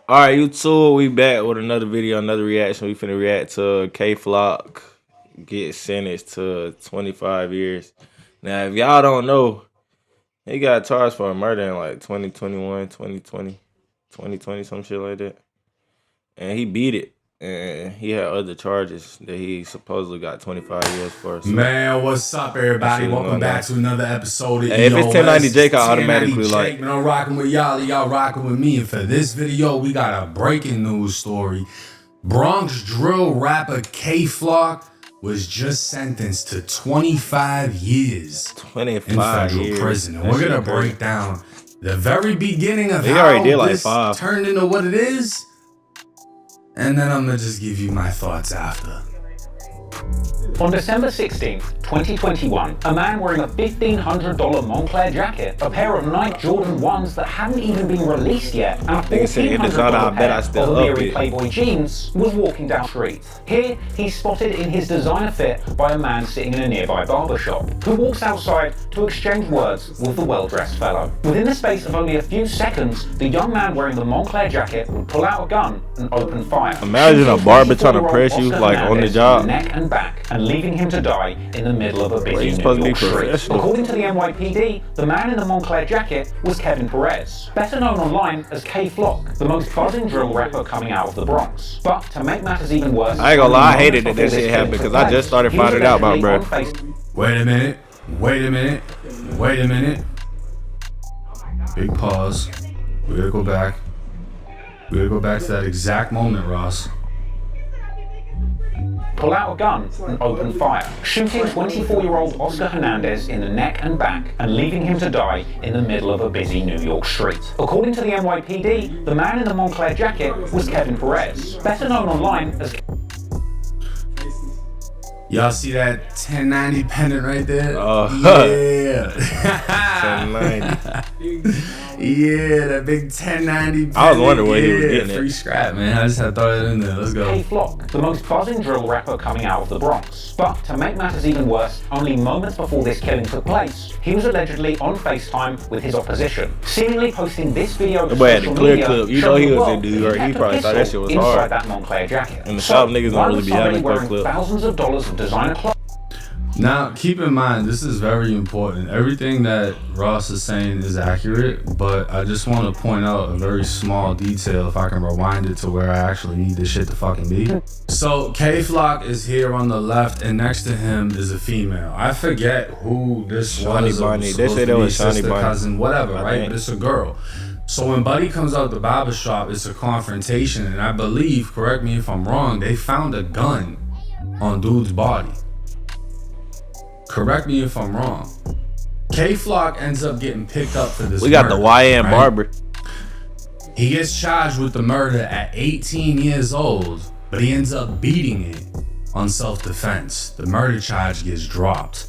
All right, YouTube, we back with another video, another reaction. We finna react to K Flock get sentenced to 25 years. Now, if y'all don't know, he got charged for a murder in like 2021, 2020, 2020, some shit like that. And he beat it. And he had other charges that he supposedly got 25 years for. So. Man, what's up, everybody? Welcome back to another episode of Hey, if it's 1090 Jake, I automatically like. Man, I'm rocking with y'all rocking with me. And for this video, we got a breaking news story. Bronx drill rapper K Flock was just sentenced to 25 years in federal prison. And we're gonna break down the very beginning of how this turned into what it is. And then I'm gonna just give you my thoughts after. On December 16th, 2021, a man wearing a $1,500 Moncler jacket, a pair of Nike Jordan 1s that hadn't even been released yet, and a $1,400 pair of Leary Playboy jeans was walking down the street. Here, he's spotted in his designer fit by a man sitting in a nearby barbershop, who walks outside to exchange words with the well-dressed fellow. Within the space of only a few seconds, the young man wearing the Moncler jacket would pull out a gun and open fire. Imagine a barber trying to press you like on the job. Neck and back, and leaving him to die in the middle of a busy New York street. According to the NYPD, the man in the Moncler jacket was Kevin Perez, better known online as K Flock, the most buzzing drill rapper coming out of the Bronx. But to make matters even worse, I ain't gonna lie, I hated that shit happened because I just started finding out about bro. Wait a minute. Big pause. We gotta go back. We gotta go back to that exact moment, Ross. Pull out a gun and open fire, shooting 24-year-old Oscar Hernandez in the neck and back and leaving him to die in the middle of a busy New York street. According to the NYPD, the man in the Moncler jacket was Kevin Perez, better known online as... Y'all see that 1090 pendant right there? Oh, yeah. 1090. Yeah, that big 1090 pendant. I was wondering where he was getting it. Free scrap, man. I just had to throw it in there. Let's go. K Flock, the most buzzing drill rapper coming out of the Bronx. But to make matters even worse, only moments before this killing took place, he was allegedly on FaceTime with his opposition, seemingly posting this video to social media. Clip. You know he was in New York. He probably thought that shit was hard. Inside that Moncler jacket. And the shop niggas don't really be having clip. Thousands of dollars of designer clothes. Now, keep in mind, this is very important. Everything that Ross is saying is accurate, but I just want to point out a very small detail if I can rewind it to where I actually need this shit to fucking be. So, K Flock is here on the left, and next to him is a female. I forget who this was. They said it was Shani Bunny. Cousin, whatever, right? But it's a girl. So when Buddy comes out the barbershop, it's a confrontation, and I believe, correct me if I'm wrong, they found a gun on dude's body. Correct me if I'm wrong. K Flock ends up getting picked up for this murder. We got the YN barber. He gets charged with the murder at 18 years old, but he ends up beating it on self-defense. The murder charge gets dropped.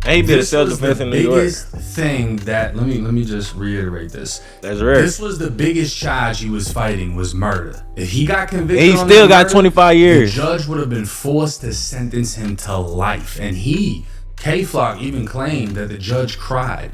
And he did a self-defense in New York. Biggest thing that let me just reiterate this. That's rare. This was the biggest charge he was fighting was murder. If he got convicted, he still got 25 years. The judge would have been forced to sentence him to life. And K Flock even claimed that the judge cried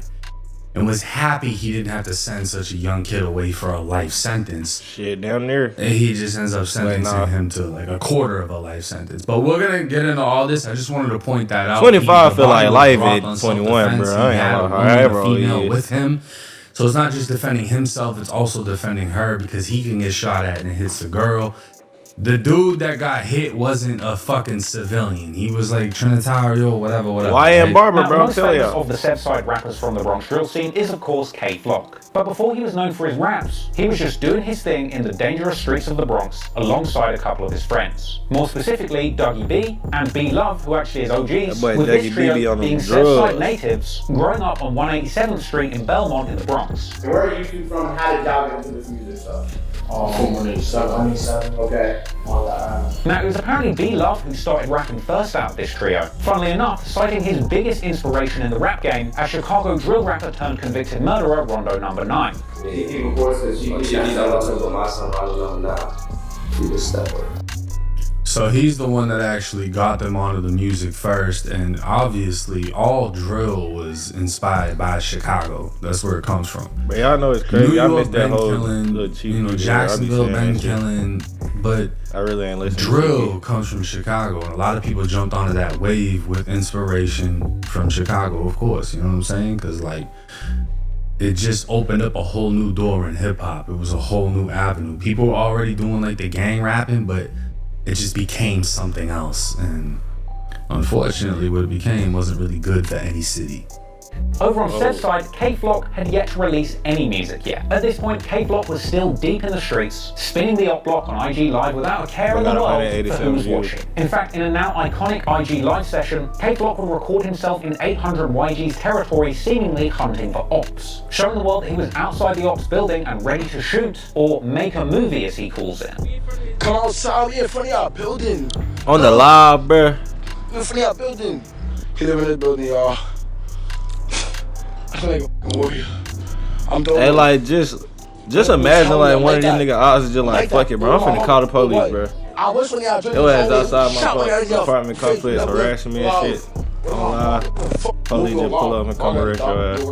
and was happy he didn't have to send such a young kid away for a life sentence. Shit, down there. And he just ends up sentencing him to like a quarter of a life sentence. But we're gonna get into all this. I just wanted to point that out. 25 feel like life at 21, bro. I ain't however female with him. So it's not just defending himself, it's also defending her because he can get shot at and it hits the girl. The dude that got hit wasn't a fucking civilian. He was like Trinitario, whatever. YN barber, bro. Most famous of the Southside rappers from the Bronx drill scene is, of course, K Flock. But before he was known for his raps, he was just doing his thing in the dangerous streets of the Bronx alongside a couple of his friends. More specifically, Dougie B and B Love, who actually is OGs, with this trio being Southside natives, growing up on 187th Street in Belmont in the Bronx. And where are you two from? How did y'all get into this music stuff? From 187. Okay. Now, it was apparently B Love who started rapping first out of this trio. Funnily enough, citing his biggest inspiration in the rap game as Chicago drill rapper turned convicted murderer Rondo Number 9. He reports that So So he's the one that actually got them onto the music first, and obviously all drill was inspired by Chicago. That's where it comes from. But y'all know it's crazy. New I York missed that been whole killing, little cheap you know, video. I be Jacksonville saying been that shit. killing, but I really ain't listening. drill comes from Chicago, and a lot of people jumped onto that wave with inspiration from Chicago, of course. You know what I'm saying? Because like, it just opened up a whole new door in hip hop. It was a whole new avenue. People were already doing like the gang rapping, but it just became something else. And unfortunately, what it became wasn't really good for any city. Over on Seth's side, K-Flock had yet to release any music yet. At this point, K-Flock was still deep in the streets, spinning the op block on IG Live without a care in the world for who was watching. In fact, in a now iconic IG Live session, K-Flock would record himself in 800 YG's territory, seemingly hunting for ops, showing the world that he was outside the ops building and ready to shoot, or make a movie as he calls it. Come outside, we in front of y'all building. On the live, bruh. We in front of y'all building. He live in this building, y'all. I feel like a warrior. I'm doing. Hey, like just imagine like one of these niggas odds is just like fuck it, bro. I'm finna call the police, bro. I wish when y'all Your ass outside my apartment complex harassing me and shit. On live. Police just pull up and come arrest your ass.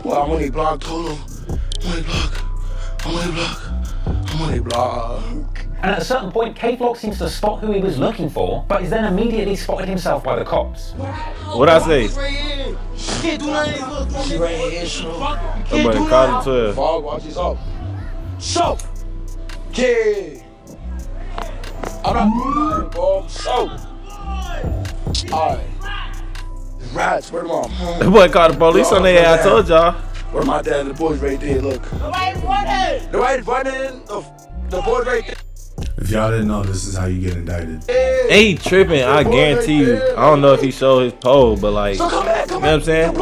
Well, I'm on a block, told him. I'm on a block. And at a certain point, K-Flock seems to spot who he was looking for, but is then immediately spotted himself by the cops. What'd I say? Can't do nothing. She right here, Somebody called him to Fog, watch this up. So, yeah. I'm not doing nothing, bro. So, alright. Rats, where the mom? that boy called the police on their ass. I told y'all. Where my dad and the boys right there, look. Nobody's running. Nobody's running. The boys right there. If y'all didn't know, this is how you get indicted. And he tripping, I guarantee you. I don't know if he showed his pole, but like, So come back, you know what I'm saying?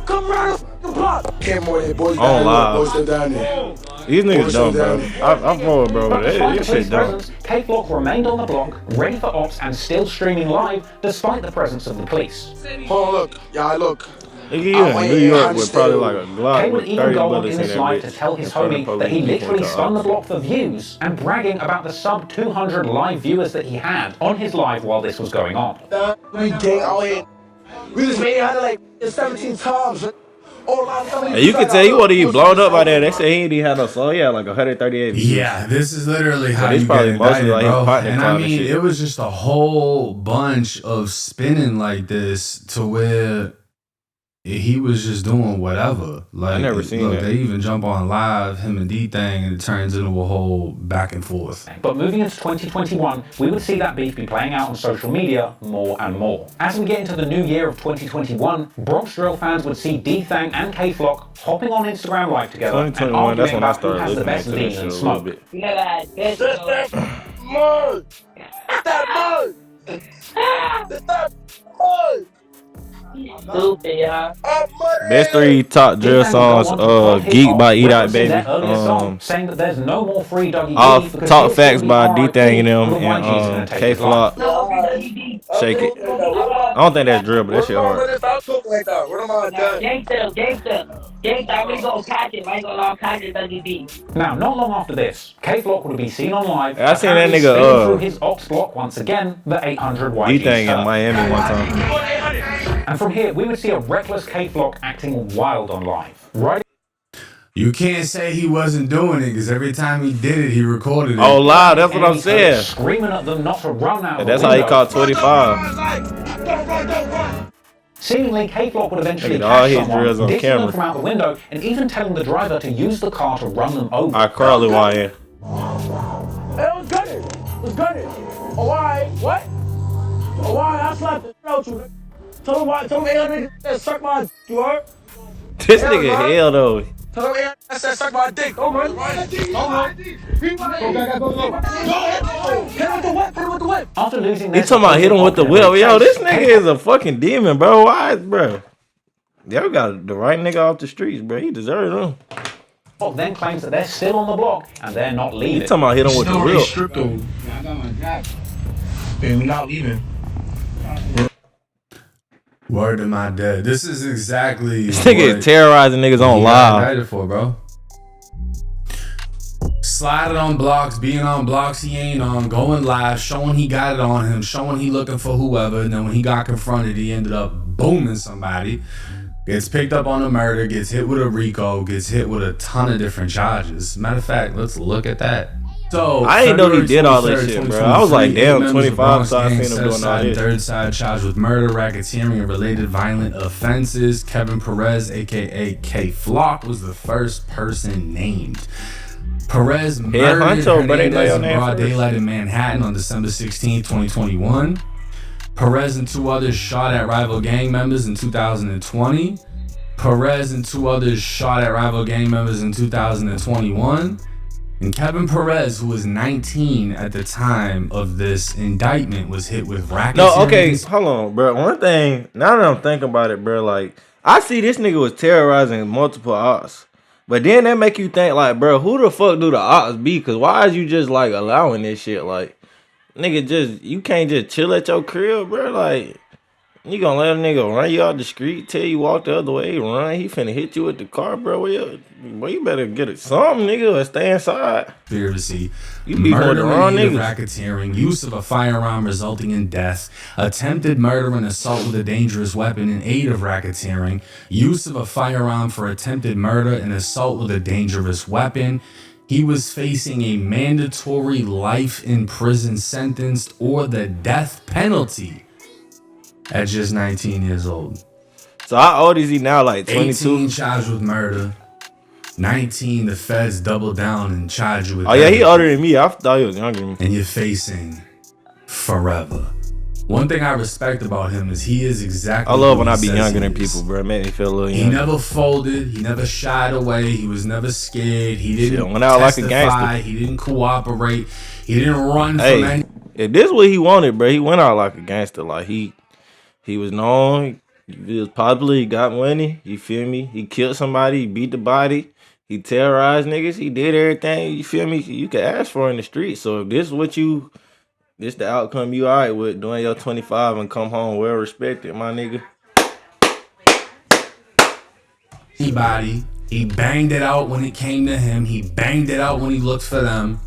Come around the block. Came more than boys On down live. there. Boys still down there. These niggas dumb, bro. I'm forward, bro, but Despite the this police shit dumb. presence, K-Flock remained on the block, ready for ops and still streaming live, despite the presence of the police. Hold on, look. Y'all look. Nigga, you in New York with probably like a Glock K would with even 30 go on bullets in in this that live bitch. to tell his In front of homie that he police literally people spun the talking. block for views and bragging about the sub 200 live viewers that he had on his live while this was going on. We gang out here. We just made it like 17 times. And you can tell he wasn't even blown up by that. They say he ain't even had no soul. He had like 138 views. Yeah, this is literally how it's you probably get mostly indicted, like his bro. partner And I clout and mean, shit. it was just a whole bunch of spinning like this to where he was just doing whatever. Like, I never seen that. They even jump on live, him and D-Thang, and it turns into a whole back and forth. But moving into 2021, we would see that beef be playing out on social media more and more. As we get into the new year of 2021, Bronx Drill fans would see D-Thang and K-Flock hopping on Instagram Live together and 2021, arguing that's when I about who started has the listening best to lean this shit and a little smoke. bit. Mud. That mud. That mud. Stupid, y'all. Best 3 top drill songs, Geek by E-Dot Baby. Saying that there's no more free Dougie All D because Talk he'll Facts still be by RIP, D-Thang and them, but YG's gonna and take his life. K-Flock. Shake it. I don't think that's drill, but that shit hard. Stop talking like that. What am I done? Gangsta, we gonna catch it. I gonna catch it, Dougie D. Now, not long after this, K-Flock would be seen on live. I seen that apparently nigga, spinning through his ops block once again, the 800 YG. D-Thang in Miami one time. And from here, we would see a reckless K-Flock acting wild on live. Right? You can't say he wasn't doing it, because every time he did it, he recorded it. Oh, live, that's what I'm And saying. screaming at them not to run out. That's how he caught 25. Seemingly, K-Flock would eventually Look at all catch his someone, drills on dissing camera. them from out the window, and even telling the driver to use the car to run them over. I Carly YN. It was gunning. It was gunning. Oh, why? What? Oh, why? I slapped the shit out you. Tell him why. Tell him 800 that suck my dick. You heard? This nigga hell though. Tell him 800 that suck my dick. Don't run. Don't run. Go. Hit him with the whip. Hit him with the whip. After losing He their talking about hit him with the supposed whip. Yo, chase, this nigga is a fucking demon, bro. Why, bro? Y'all got the right nigga off the streets, bro. He deserves them. K-Flock then claims that they're still on the block and they're not He leaving. talking about hit him with the whip. Stripped though. I got my jack. And we not leaving. Word to my dad. This is exactly This nigga what is terrorizing niggas on he got live. indicted for, bro. sliding on blocks, being on blocks he ain't on, going live, showing he got it on him, showing he looking for whoever. And then when he got confronted, he ended up booming somebody. Gets picked up on a murder, gets hit with a RICO, gets hit with a ton of different charges. Matter of fact, let's look at that. So I didn't know he did all that shit, bro. I was like, damn, 25, so I seen him doing all this. Third side charged with murder, racketeering, and related violent offenses. Kevin Perez, aka K Flock, was the first person named. Perez murdered Hernandez in broad daylight in Manhattan on December 16, 2021. Perez and two others shot at rival gang members in 2020. Perez and two others shot at rival gang members in 2021. And Kevin Perez, who was 19 at the time of this indictment, was hit with racketeering. No, okay, hold on, bro. One thing, now that I'm thinking about it, bro, like, I see this nigga was terrorizing multiple ops. But then that make you think, like, bro, who the fuck do the ops be? Because why is you just, like, allowing this shit? Like, nigga, you can't just chill at your crib, bro. Like, you gonna let a nigga run you out the street, tell you walk the other way, run, he finna hit you with the car, bro. Well, you better get it something, nigga, or stay inside. Conspiracy, you be murder, wrong niggas. Racketeering, use of a firearm resulting in death, attempted murder and assault with a dangerous weapon in aid of racketeering, use of a firearm for attempted murder and assault with a dangerous weapon. He was facing a mandatory life in prison sentence or the death penalty at just 19 years old. So how old is he now? Like 22? 18 charged with murder. 19, the feds doubled down and charged you with yeah, he older than me. I thought he was younger than me. And you're facing forever. One thing I respect about him is he is exactly. I love when I be younger than people, bro. It made me feel a little younger. He never folded. He never shied away. He was never scared. He didn't went out testify. like a gangster. He didn't cooperate. He didn't run from any. If this is what he wanted, bro, he went out like a gangster. Like he was known. He was popular. He got money. You feel me? He killed somebody. He beat the body. He terrorized niggas. He did everything. You feel me? You could ask for in the street. So if this is what this the outcome you alright with, doing your 25 and come home well respected, my nigga. Anybody. He banged it out when it came to him. He banged it out when he looked for them.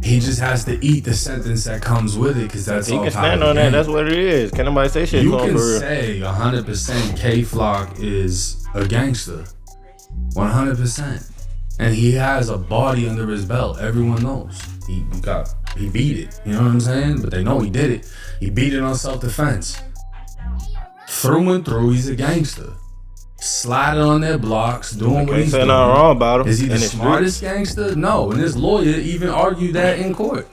He just has to eat the sentence that comes with it, because that's all. He can stand on that. That's what it is. Can't nobody say shit. You can say 100% K Flock is a gangster. 100%. And he has a body under his belt. Everyone knows. He beat it. You know what I'm saying? But they know he did it. He beat it on self-defense. Through and through, he's a gangster. Sliding on their blocks, doing what he's doing. Nothing wrong about him. Is he the smartest gangster? No, and his lawyer even argued that in court.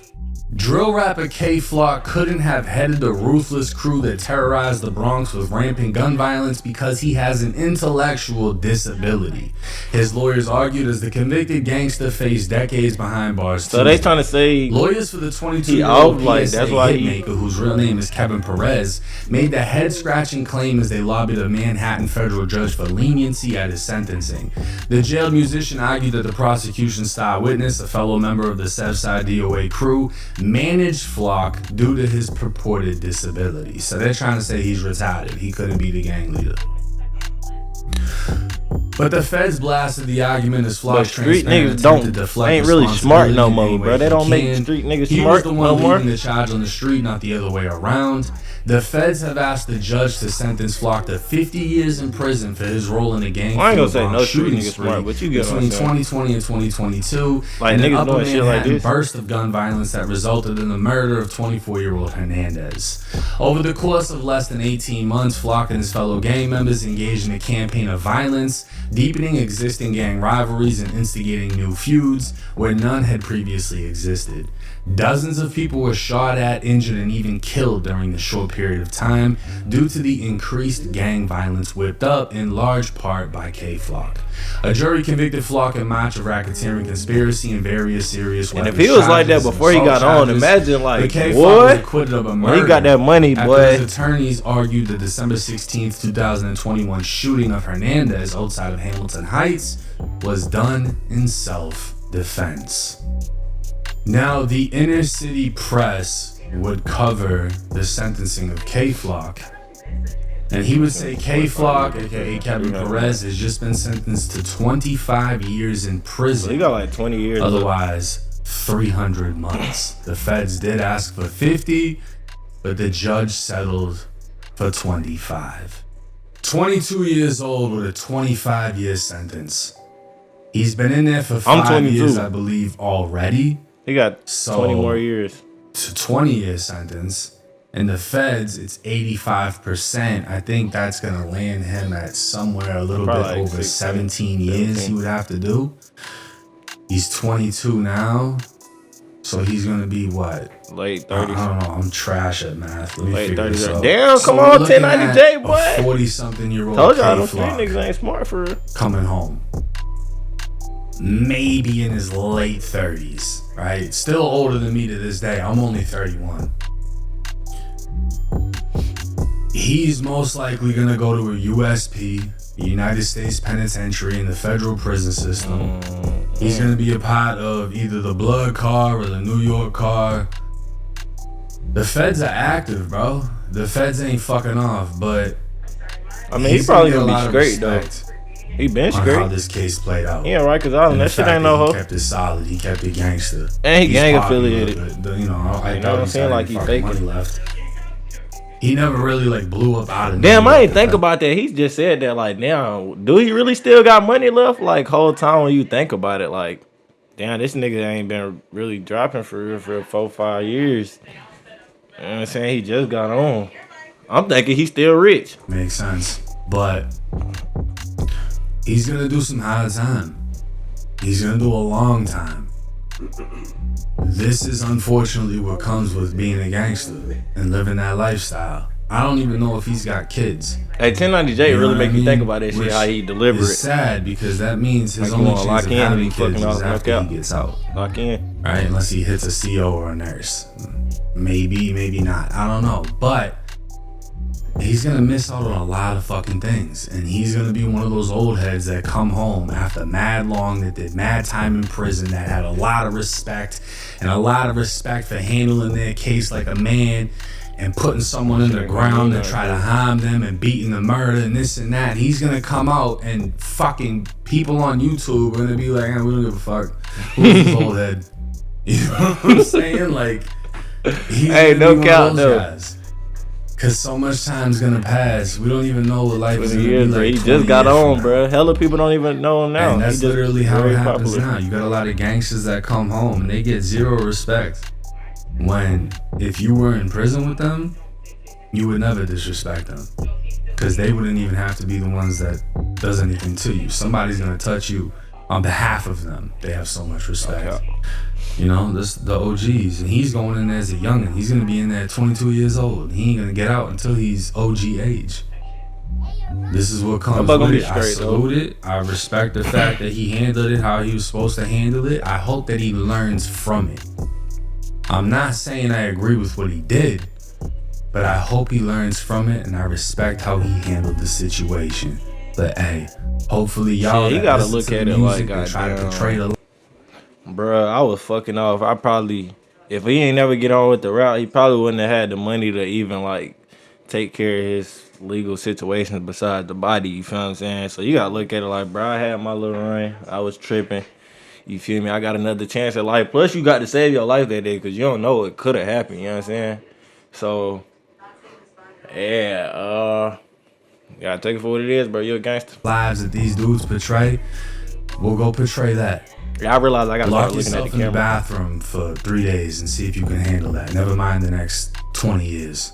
Drill rapper K Flock couldn't have headed the ruthless crew that terrorized the Bronx with rampant gun violence because he has an intellectual disability. His lawyers argued as the convicted gangster faced decades behind bars. So they trying to say lawyers for the 22-year-old PSA like that's why hitmaker, whose real name is Kevin Perez, made the head-scratching claim as they lobbied a Manhattan federal judge for leniency at his sentencing. The jailed musician argued that the prosecution's star witness, a fellow member of the Southside DOA crew, managed Flock due to his purported disability. So they're trying to say he's retarded. He couldn't be the gang leader. But the feds blasted the argument as Flock's street niggas ain't really smart no more, bro. They don't make street niggas he smart was the one no more. leading the charge on the street, not the other way around. The feds have asked the judge to sentence Flock to 50 years in prison for his role in the gang. I ain't gonna say no street niggas smart, but you get between 2020 and 2022, like niggas doing shit like this. Burst of gun violence that resulted in the murder of 24-year-old Hernandez. Over the course of less than 18 months, Flock and his fellow gang members engaged in a campaign of violence, deepening existing gang rivalries and instigating new feuds where none had previously existed. Dozens of people were shot at, injured, and even killed during the short period of time due to the increased gang violence whipped up in large part by K Flock. A jury convicted Flock in March of racketeering, conspiracy, and various serious weapons. And if he was like that before he got on, imagine like what? Acquitted of a murder he got that money, boy. After his attorneys argued the December 16th, 2021 shooting of Hernandez outside of Hamilton Heights was done in self-defense. Now, the inner city press would cover the sentencing of K Flock, And he would say K-Flock, aka Kevin Perez, has just been sentenced to 25 years in prison. He got like 20 years. Otherwise, 300 months. The feds did ask for 50, but the judge settled for 25. 22 years old with a 25-year sentence. He's been in there for 5 years, I believe, already. He got 20 more years. It's a 20-year sentence. In the feds, it's 85%. I think that's going to land him at somewhere a little bit like over 17 years he would have to do. He's 22 now. So he's going to be what? Late 30s. I don't know. I'm trash at math. Let me Late figure 30s. this out. Damn, come on, 1090J, boy. 40-something-year-old Told y'all, them street niggas ain't smart for real. Coming home. Maybe in his late 30s, right? Still older than me to this day. I'm only 31. He's most likely gonna go to a USP, the United States Penitentiary, in the federal prison system. He's gonna be a part of either the Blood Car or the New York Car. The feds are active, bro. The feds ain't fucking off, but I mean, he probably gonna be straight though. He been straight. How this case played out. Yeah, Rikers Island. That shit ain't no hoe. He kept it solid. He kept it gangster. And he gang affiliated. You know what I'm saying? Like he fake money left. He never really like blew up out of. Damn, I ain't think about that. He just said that. Like, now, do he really still got money left? Like, whole time when you think about it, like, damn, this nigga ain't been really dropping for real for 4-5 years. You know what I'm saying? He just got on. I'm thinking he's still rich. Makes sense, but he's gonna do some hard time. He's gonna do a long time. This is unfortunately what comes with being a gangster and living that lifestyle. I don't even know if he's got kids. Hey, 1090J really make me think about that shit, how he deliver it. It's sad because that means his like only chance of having kids is after he gets out. Lock in. Right? Unless he hits a CO or a nurse. Maybe, maybe not. I don't know. But he's gonna miss out on a lot of fucking things. And he's gonna be one of those old heads that come home after mad long, that did mad time in prison, that had a lot of respect and a lot of respect for handling their case like a man and putting someone in the ground and try to harm them and beating the murder and this and that. He's gonna come out and fucking people on YouTube are gonna be like, we don't give a fuck. Who's this old head? You know what I'm saying? Like, he's hey, no count, no. Guys. Cause so much time's gonna pass. We don't even know what life is gonna be like. He just got on, bro. Hella people don't even know him now. And that's literally how it happens now. You got a lot of gangsters that come home and they get zero respect. When if you were in prison with them, you would never disrespect them. Cause they wouldn't even have to be the ones that does anything to you. Somebody's gonna touch you on behalf of them. They have so much respect. Okay. You know, this the OGs, and he's going in there as a youngin'. He's gonna be in there at 22 years old. He ain't gonna get out until he's OG age. This is what comes with it. I salute it. I respect the fact that he handled it how he was supposed to handle it. I hope that he learns from it. I'm not saying I agree with what he did, but I hope he learns from it, and I respect how he handled the situation. But hey, hopefully y'all you gotta look at it like bruh, I was fucking off. I probably, if he ain't never get on with the route, he probably wouldn't have had the money to even like take care of his legal situations besides the body. You feel what I'm saying? So you gotta look at it like, bro, I had my little run. I was tripping. You feel me? I got another chance at life. Plus, you got to save your life that day because you don't know what could have happened. You know what I'm saying? So, yeah, you gotta take it for what it is, bro. You're a gangster. Lives that these dudes portray, we'll go portray that. Yeah, I realize I gotta start looking at the camera. Lock yourself in the bathroom for 3 days and see if you can handle that. Never mind the next 20 years.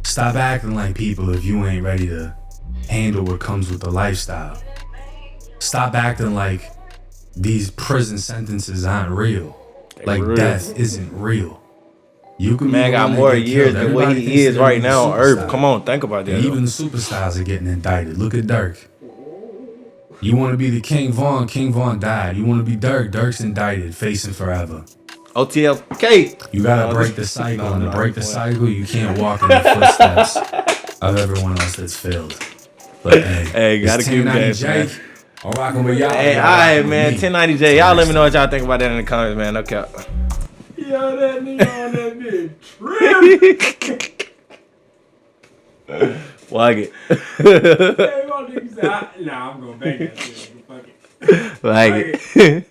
Stop acting like people if you ain't ready to handle what comes with the lifestyle. Stop acting like these prison sentences aren't real. Like real. Death isn't real. You can man got more years than what he is right now on Earth. Come on, think about that. Even the superstars are getting indicted. Look at Dirk. You want to be the King Von died. You want to be Dirk, Dirk's indicted, facing forever. OTLK. You gotta break the cycle, and to break the cycle, you can't walk in the footsteps of everyone else that's failed. But hey, gotta keep that, man. I'm rocking with y'all. Hey, alright, man. 1090J. Y'all let me know what y'all think about that in the comments, man. No cap. Yo, that nigga on that bitch tripping. Like it. Hey, my nigga said, nah, I'm going back that shit. Fuck it. Like it.